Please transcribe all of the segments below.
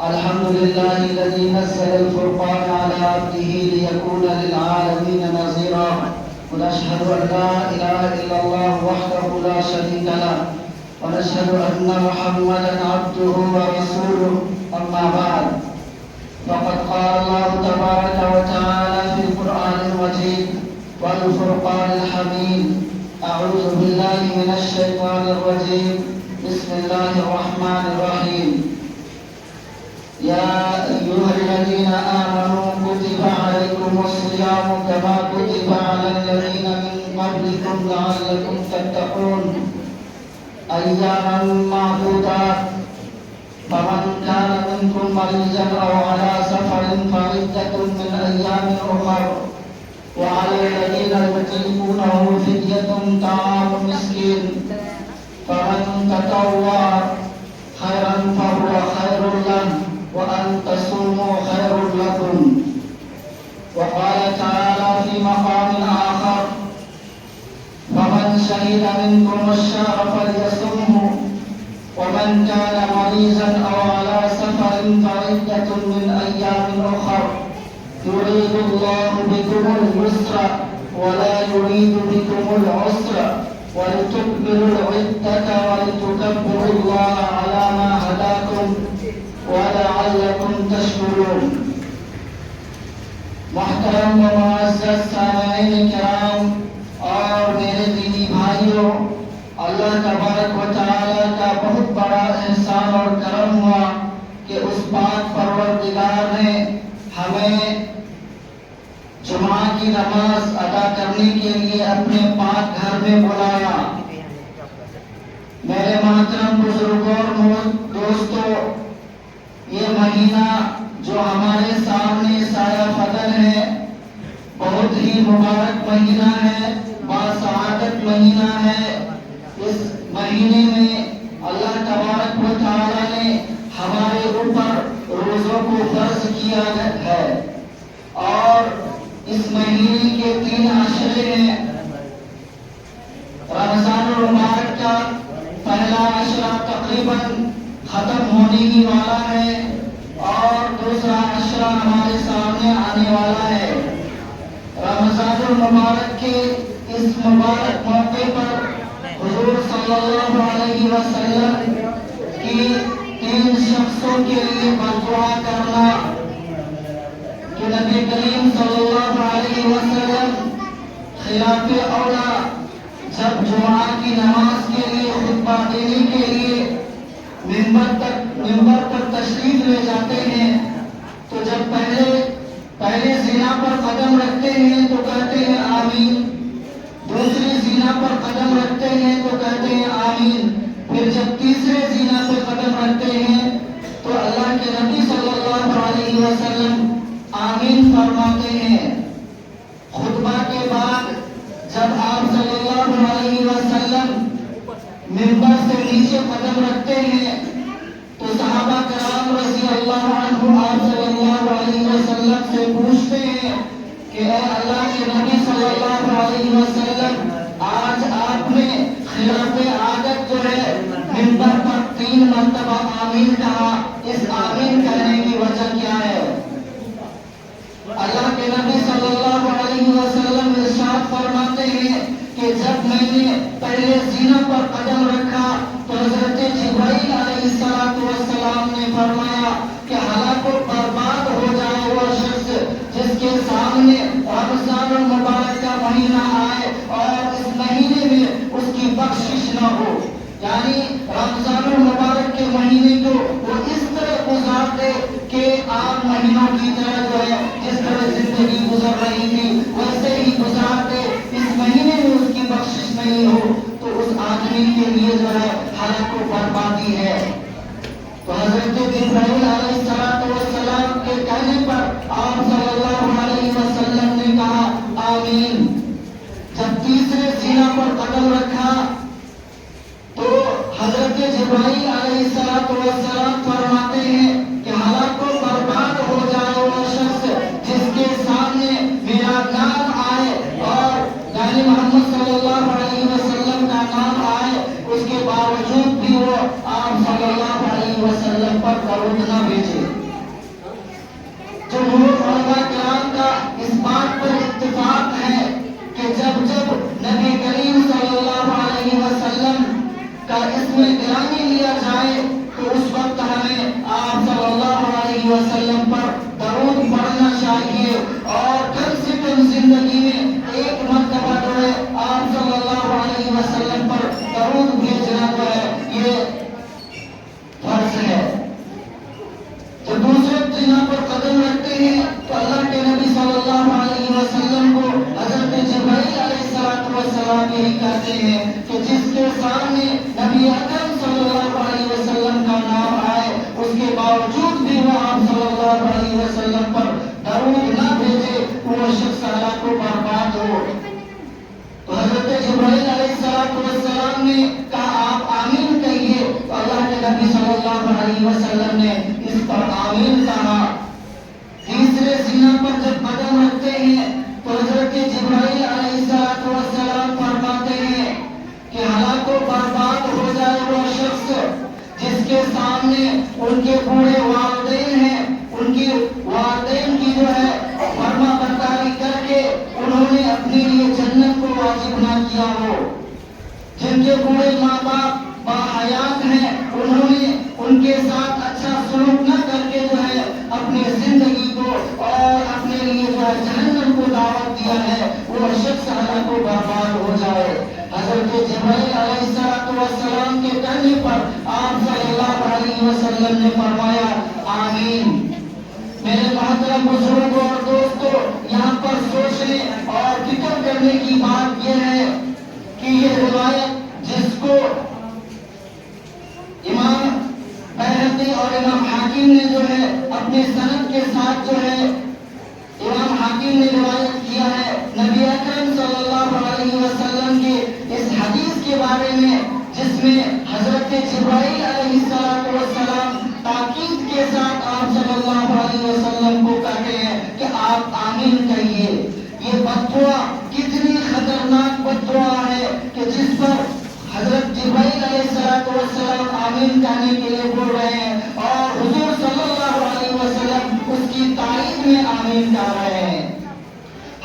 الحمد لله الذي نزل الفرقان على عبده ليكون للعالمين نذيرا ونشهد أن لا إله إلا الله وحده لا شريك له ونشهد أن محمدا عبده ورسوله أما بعد فقد قال الله تبارك وتعالى في القرآن المجيد والفرقان الحميد أعوذ بالله من الشيطان الرجيم بسم الله الرحمن الرحيم يا أيها الذين آمنوا كتب عليكم الصيام كما كتب على الذين من قبلكم لعلكم تتقون أياما معدودات فمن كان منكم مريضا أو على سفر فعدة من أيام أخر وعلى الذين يطيقونه فدية طعام مسكين فمن تطوع خيرا فهو خير له وأن تصوموا خير لكم. وقال تعالى في مقام آخر فمن شهد منكم الشهر فليصمه ومن كان مريضا أو على سفر فعدة من أيام أخر يريد الله بكم اليسر ولا يريد بكم العسر ولتكملوا العدة ولتكبروا الله على ما هداكم ولعلكم تشكرون. محترم و معزز سامعین کرام اور میرے دینی بھائیوں، اللہ تبارک و تعالی کا بہت بڑا احسان اور کرم ہوا کہ اس پاک پروردگار نے ہمیں جمعہ کی نماز ادا کرنے کے لیے اپنے پاک گھر میں بلایا. میرے محترم بزرگوں اور دوستوں، یہ مہینہ جو ہمارے سامنے سایہ فدر ہے بہت ہی مبارک مہینہ ہے، باسعادت مہینہ ہے. اس مہینے میں اللہ تبارک و تعالی نے ہمارے اوپر روزوں کو فرض کیا ہے اور اس مہینے کے 3 عشرے ہیں. رمضان المبارک کا پہلا عشرہ تقریباً ختم ہونے ہی والا ہے اور دوسرا عشرہ ہمارے سامنے آنے والا ہے. رمضان المبارک کے اس مبارک موقع پر حضور صلی اللہ علیہ وسلم کی 3 شخصوں کے لیے بددعا کرنا کہ نبی کریم صلی اللہ علیہ وسلم خلاف اولا جب جمعہ کی نماز کے لیے خطبہ دینے کے لیے منبر پر تشریف لے جاتے ہیں تو جب پہلے زینا پر قدم رکھتے ہیں تو کہتے ہیں آمین، دوسری زینا پر قدم رکھتے ہیں تو کہتے ہیں آمین، پھر جب تیسرے زینا پر قدم رکھتے ہیں تو اللہ کے نبی صلی اللہ علیہ وسلم آمین فرماتے ہیں. خطبہ کے بعد جب آپ صلی اللہ علیہ وسلم منبر سے نیچے قدم رکھتے ہیں تو صحابہ کرام رضی اللہ عنہ آپ صلی اللہ علیہ وسلم سے پوچھتے ہیں کہ اے اللہ کے نبی صلی اللہ علیہ وسلم، آج آپ نے خلاف عادت جو ہے منبر پر 3 مرتبہ آمین کہا، اس آمین کہنے کی وجہ کیا ہے؟ اللہ کے نبی صلی اللہ علیہ وسلم ارشاد فرماتے ہیں کہ جب میں نے پہلے زینہ پر قدم رکھا تو حضرت جبرائیل علیہ السلام نے فرمایا کہ ہلاک و برباد ہو جائے وہ شخص جس کے سامنے رمضان المبارک کا مہینہ آئے اور اس مہینے میں اس کی بخشش نہ ہو. یعنی رمضان المبارک کے مہینے کو وہ اس طرح گزار دے کہ عام مہینوں کی طرح جو ہے جس طرح زندگی گزر رہی تھی ویسے ہی گزار دے، اس مہینے میں اس کی بخشش نہیں ہو تو اس آدمی کے لیے جو ہے ہلاک و بربادی ہے. تو حضرت جبرائیل علیہ السلام کے کہنے پر آپ صلی اللہ علیہ وسلم نے کہا آمین. جب تیسرے زینا پر قدم رکھا تو حضرت جبرائیل علیہ السلام فرماتے ہیں کہ ہلاک و برباد ہو جائے وہ شخص جس کے سامنے میرا نام آئے اور یعنی محمد صلی اللہ علیہ وسلم کا نام آئے، اس کے باوجود بھی وہ آپ صلی اللہ علیہ وسلم پر درود نہ بھیجے. یہی کہتے ہیں کہ جس کے سامنے نبی اکرم صلی اللہ علیہ وسلم کا نام آئے اس کے باوجود بھی وہ آپ صلی اللہ علیہ وسلم پر درود نہ بھیجے وہ شخص ہلاک و برباد ہو۔ تو حضرت جبرائیل علیہ السلام نے کہا آپ آمین کہیے، تو اللہ کے نبی صلی اللہ علیہ وسلم نے اس پر آمین کہا۔ تیسرے زینہ پر جب قدم رکھتے ہیں تو حضرت جبرائیل علیہ السلام فرماتے ہیں کہ ہلاک و برباد ہو جائے وہ شخص جس کے سامنے ان کے بوڑھے والدین ہیں، ان کی والدین کی جو ہے فرما برداری کر کے انہوں نے اپنے لیے جنت کو واجب نہ کیا ہو، جن کے بوڑھے ماں باپ باحیات ہیں انہوں نے ان کے ساتھ اچھا سلوک نہ کر کے جو ہے اپنی زندگی کو اور اپنے لیے جو ہے جہنم کو دعوت دیا ہے، وہ شخص ہلاک و برباد ہو جائے۔ حضرت جبرائیل علیہ السلام کے کہنے پر آپ صلی اللہ علیہ وسلم نے فرمایا آمین۔ میرے محترم بزرگوں اور دوستوں، یہاں پر سوچنے اور فکر کرنے کی بات یہ ہے کہ یہ روایت جس کو امام بیہقی اور امام حاکم نے جو ہے اپنے سند کے ساتھ جو ہے امام حاکم نے روایت کیا ہے نبی اکرم صلی اللہ علیہ وسلم کی اس حدیث کے بارے میں، جس میں حضرت جبرائیل علیہ السلام تاکید کے ساتھ آپ صلی اللہ علیہ وسلم کو کہتے ہیں کہ آپ آمین کہیے۔ یہ بددعا کتنی خطرناک بددعا ہے کہ جس پر حضرت جبرائیل علیہ السلام آمین کہنے کے لیے بول رہے ہیں اور حضور صلی اللہ علیہ وسلم اس کی تائید میں آمین کہہ رہے ہیں۔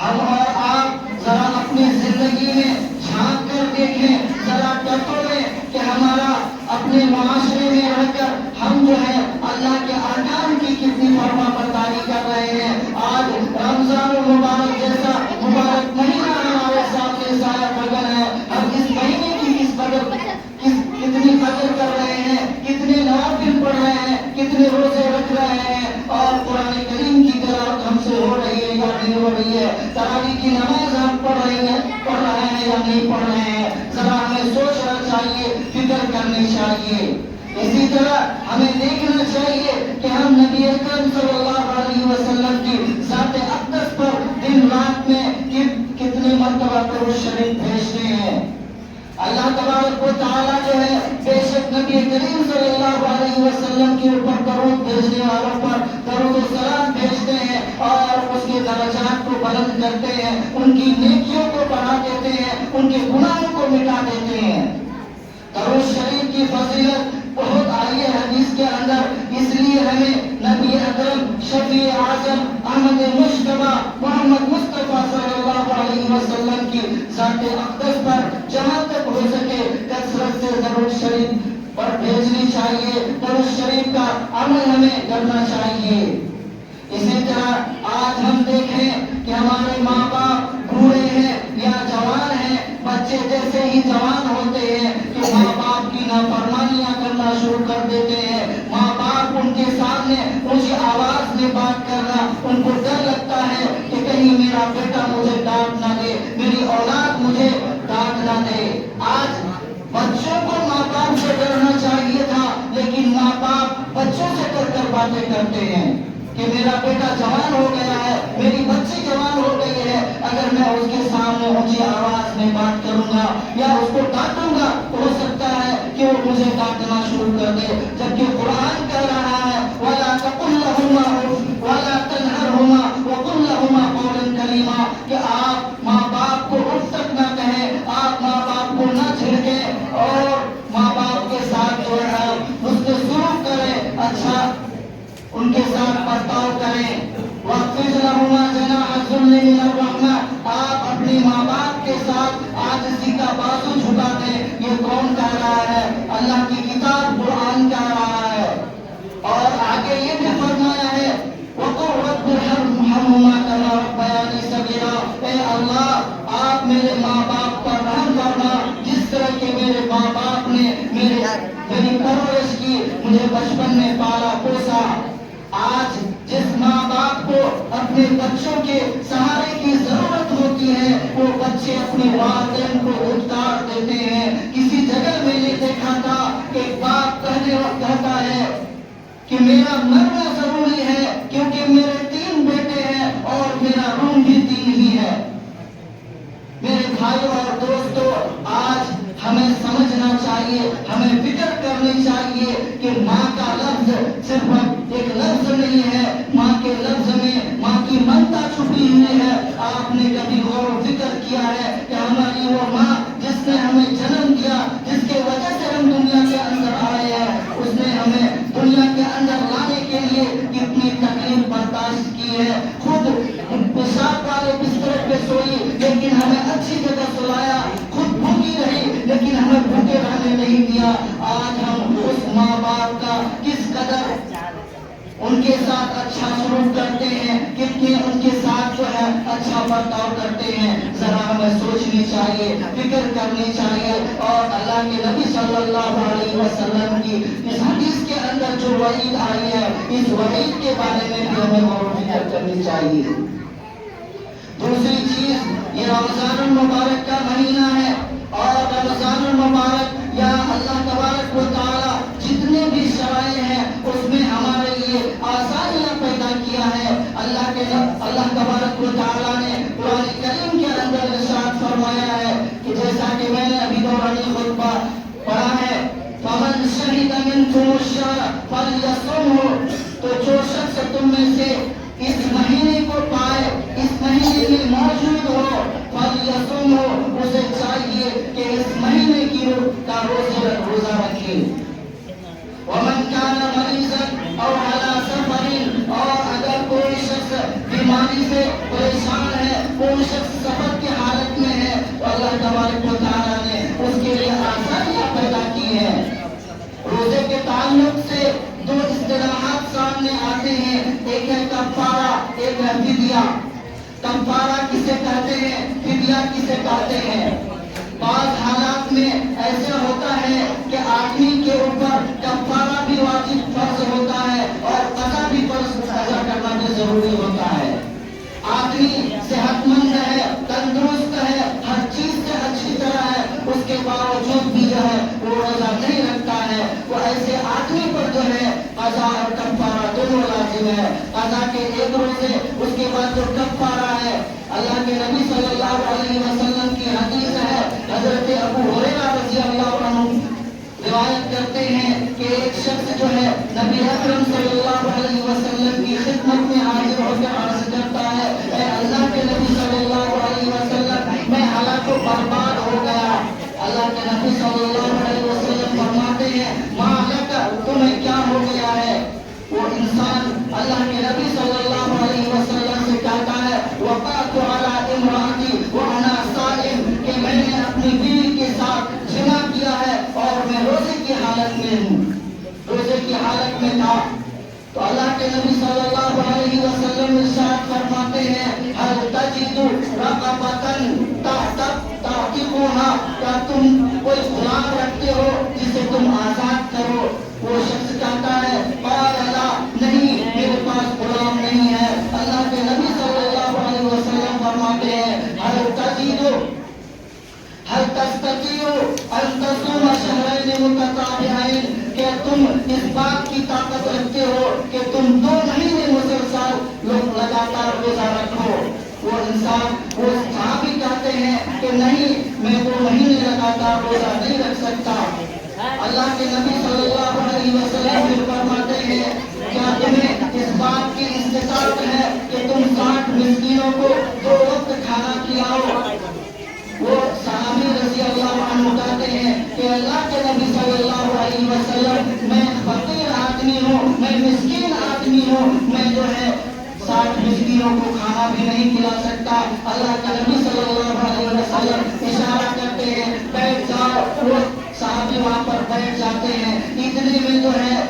ہم اور آپ ذرا اپنی زندگی میں جھانک کر دیکھیں، ذرا ٹٹولیں کہ ہمارا اپنے معاشرے میں رہ کر ہم جو ہے اللہ کے احکام کی کتنی فرما برداری کر رہے ہیں۔ آج رمضان المبارک جیسا مبارک مہینہ ہمارے سامنے سایہ بگن ہے، ہم اس مہینے کی کتنی قدر کر رہے ہیں، کتنے نوافل پڑھ رہے ہیں، کتنے روزے رکھ رہے ہیں، اور قرآن کریم کی تلاوت ہم سے ہو رہی ہے یا نہیں ہو رہی ہے، تراویح کی نماز ہم پڑھ رہے ہیں یا نہیں پڑھ رہے ہیں۔ ذرا ہمیں سوچنا چاہیے، فکر کرنی چاہیے۔ اسی طرح ہمیں دیکھنا چاہیے کہ ہم نبی اکرم صلی اللہ علیہ وسلم کی ذات اقدس پر دن رات میں کتنے مرتبہ درود شریف بھیجتے ہیں۔ اللہ تبارک و تعالیٰ جو ہے بے شک نبی کریم صلی اللہ علیہ وسلم کے اوپر درود بھیجنے والوں پر درود و سلام بھیجتے ہیں اور اس کے درجات کو بلند کرتے ہیں، ان کی نیکیوں کو بڑھا دیتے ہیں، ان کے گناہوں کو مٹا دیتے ہیں۔ درود شریف کی فضیلت بہت آئی ہے حدیث کے اندر، اس لیے ہمیں نبی اکرم شفیع اعظم احمد مجتبی محمد مصطفیٰ صلی اللہ علیہ وسلم کی ذات اقدس پر جہاں تک ہو سکے کثرت سے درود شریف پر بھیجنی چاہیے، درود شریف کا عمل ہمیں کرنا چاہیے۔ اسی طرح آج ہم دیکھیں کہ ہمارے ماں باپ بوڑھے ہیں یا جوان ہیں، بچے جیسے ہی جوان ہوتے ہیں تو ماں باپ کی نافرمانیاں کرنا شروع کر دیتے ہیں۔ ماں باپ ان کے سامنے اونچی آواز میں بات کرنا، ان کو ڈر لگتا ہے کہ کہیں میرا بیٹا مجھے ڈانٹ نہ دے، میری اولاد مجھے ڈانٹ نہ دے۔ آج بچوں کو ماں باپ سے ڈرنا چاہیے تھا، لیکن ماں باپ بچوں سے ڈر کر باتیں کرتے ہیں کہ میرا بیٹا جوان ہو گیا ہے، میری بچی جوان ہو گئی ہے، اگر میں اس کے سامنے اونچی آواز میں بات کروں گا یا اس کو ڈانٹوں گا تو ہو سکتا ہے کہ وہ مجھے ڈانٹنا شروع کر دے۔ جبکہ قرآن کہہ رہا ہے وَلَا تَقُلْ لَهُمَا أُفٍّ وَلَا تَنْهَرْهُمَا وَقُلْ لَهُمَا قَوْلًا كَرِيمًا، کہ آپ ماں باپ کو اف تک نہ کہیں، آپ ماں باپ کو نہ جھڑکیں اور ماں باپ کے ساتھ جو ہے حسن سلوک کریں، اچھا ان کے ساتھ برتاؤ کریں۔ وَاخْفِضْ لَهُمَا جَنَاحَ الذُّلِّ مِنَ الرَّحْمَةِ، آپ اپنی ماں باپ کے ساتھ عاجزی کا بازو جھکا دیں۔ یہ کون کہہ رہا ہے؟ اللہ کی کتاب قرآن کہہ رہا ہے۔ اور آگے یہ بھی فرمایا ہے وَقُلْ رَبِّ ارْحَمْهُمَا كَمَا رَبَّيَانِي صَغِيرًا، اے اللہ آپ میرے ماں باپ پر رحم کرنا جس طرح کہ میرے ماں باپ نے میری پرورش کی، مجھے بچپن میں پالا پوسا۔ آج جس ماں باپ کو اپنے بچوں کے سہارے کی ضرورت ہوتی ہے وہ بچے اپنے والدین کو دھتکار دیتے ہیں. کسی جگہ میں نے دیکھا تھا کہ ایک باپ کہتا ہے کہ میرا مرنا ضروری ہے کیونکہ میرے 3 بیٹے ہیں اور میرا روم بھی 3 ہی ہے. میرے بھائیوں اور دوستوں، آج ہمیں سمجھنا چاہیے، ہمیں فکر کرنی چاہیے کہ ماں کا لفظ صرف ایک لفظ نہیں ہے. ماں کے لفظ میں ماں کی ممتا چھپی ہوئی ہے. آپ نے کبھی غور و فکر کیا ہے کہ ہماری وہ ماں جس نے ہمیں جنم دیا، جس کی وجہ سے ہم دنیا کے اندر آئے ہیں، اس نے ہمیں دنیا کے اندر لانے کے لیے کتنی تکلیف برداشت کی ہے. خود پیشاب والے بستر پہ سوئی لیکن ہمیں اچھی جگہ سلایا. خود بھوکی رہی لیکن ہمیں بھوکے رہنے نہیں دیا. آج ہم اس ماں باپ کا کس قدر ان کے ساتھ اچھا سلوک کرتے ہیں، کتنے ان کے ساتھ جو ہے اچھا برتاؤ کرتے ہیں. ذرا ہمیں سوچنی چاہیے، فکر کرنی چاہیے. اور اللہ کے نبی صلی اللہ علیہ وسلم کی اس حدیث کے اندر جو وعید آئی ہے، اس وعید کے بارے میں بھی ہمیں غور و فکر کرنی چاہیے. دوسری چیز، یہ رمضان المبارک کا مہینہ ہے اور رمضان المبارک یا اللہ تبارک و تعالی جتنے بھی شرائع ہیں اس میں ہمارے لیے آسانیاں پیدا کیا ہے. اللہ تبارک و تعالی نے قرآن کریم کے اندر ارشاد فرمایا ہے کہ جیسا کہ میں نے ابھی دورانی خطبہ پڑھا ہے، فمن شہد منکم الشہر فلیصمہ، تو جو شخص تم میں سے اس مہینے کو پائے، اس مہینے میں موجود ہو، فلیصمہ، اسے چاہیے کہ اس مہینے کی کا روزہ رکھے. ومن كان مريضا او على سفر، اور اگر کوئی شخص بیماری سے پریشان ہے، کوئی شخص سفر کی حالت میں ہے، تو اللہ تبارک و تعالیٰ نے اس کے لیے آسانیاں پیدا کی ہیں. روزے کے تعلق سے 2 اصطلاحات سامنے آتے ہیں، ایک ہے کفارہ، ایک ہے فدیہ. کفارہ کسے کہتے ہیں، فدیہ کسے کہتے ہیں؟ بعض حالات میں ایسا ہوتا ہے کہ آدمی کے اوپر کفارہ بھی واجب فرض ہوتا ہے اور قضا بھی فرض ادا کرنا بھی ضروری ہوتا ہے. آدمی صحت مند ہے، تندرست ہے، ہر چیز سے اچھی طرح ہے، اس کے باوجود بھی جو ہے وہ روزہ نہیں رکھتا ہے. وہ ایسے آدمی پر جو ہے قضا اور کفارہ دونوں لازم ہے. قضا کے ایک روزے، اس کے بعد جو کفارہ ہے، اللہ کے نبی صلی اللہ علیہ وسلم کی حدیث ہے، حضرت ابو ہریرہ رضی اللہ عنہ روایت کرتے ہیں کہ ایک شخص جو ہے نبی اکرم صلی اللہ علیہ وسلم کی خدمت میں حاضر ہو کر عرض کرتا ہے، اے اللہ کے نبی صلی اللہ علیہ وسلم، میں ہلاک و برباد ہو گیا. اللہ کے نبی صلی اللہ علیہ وسلم فرماتے ہیں، ما لک، تمہیں کیا ہو گیا ہے؟ وہ انسان اللہ کے نبی صلی اللہ علیہ وسلم سے کہتا ہے، وقعت علی امراتی وانا صائم، کہ میں نے اپنی بیوی کے ساتھ زنا کیا ہے اور میں روزے کی حالت میں ہوں، روزے کی حالت میں تھا. تو اللہ کے نبی صلی اللہ علیہ وسلم ارشاد فرماتے ہیں، هل تجد رقبۃ تعتقها، کیا تم کوئی غلام رکھتے ہو جسے تم آزاد کرو؟ وہ شخص کہتا ہے، قال لا، نہیں، میرے پاس غلام نہیں ہے. اللہ کے نبی صلی اللہ علیہ وسلم فرماتے ہیں، هل تستطيع ان تصوم شهرين متتابعين، کہ تم اس بات کی طاقت رکھتے ہو کہ تم 2 مہینے مسلسل لگاتار روزہ رکھو؟ وہ انسان، وہ صحابی کہتے ہیں کہ نہیں، میں 2 مہینے لگاتار روزہ نہیں رکھ سکتا. اللہ کے نبی صلی اللہ علیہ وسلم فرماتے ہیں، کیا تمہیں اس بات کی استطاعت ہے کہ تم 60 مسکینوں کو 2 وقت کھانا کھلاؤ؟ وہ صحابی رضی اللہ عنہ کہتے ہیں کہ اللہ کے نبی صلی اللہ علیہ وسلم، میں فقیر آدمی ہوں، میں مسکین آدمی ہوں، میں جو ہے 60 مسکینوں کو کھانا بھی نہیں کھلا سکتا. اللہ کے نبی صلی اللہ علیہ وسلم اشارہ کرتے ہیں، بیٹھ جاؤ. وہ صحابی وہاں پر بیٹھ جاتے ہیں. اتنے میں جو ہے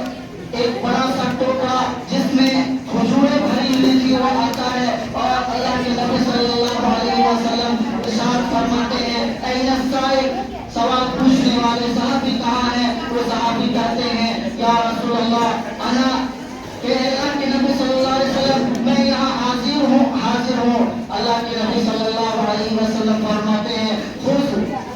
ایک بڑا سا ٹوکرا جس میں کھجوریں بھری ہوئی تھی وہ آتا ہے اور اللہ کے نبی صلی اللہ علیہ وسلم ارشاد فرماتے ہیں، این السائل، سوال پوچھنے والے صحابی کہاں ہیں؟ وہ صحابی کہتے ہیں، یا رسول اللہ، انا، کہ اللہ کے نبی صلی اللہ علیہ وسلم، میں یہاں حاضر ہوں. اللہ کے نبی صلی اللہ علیہ وسلم فرماتے ہیں، خذ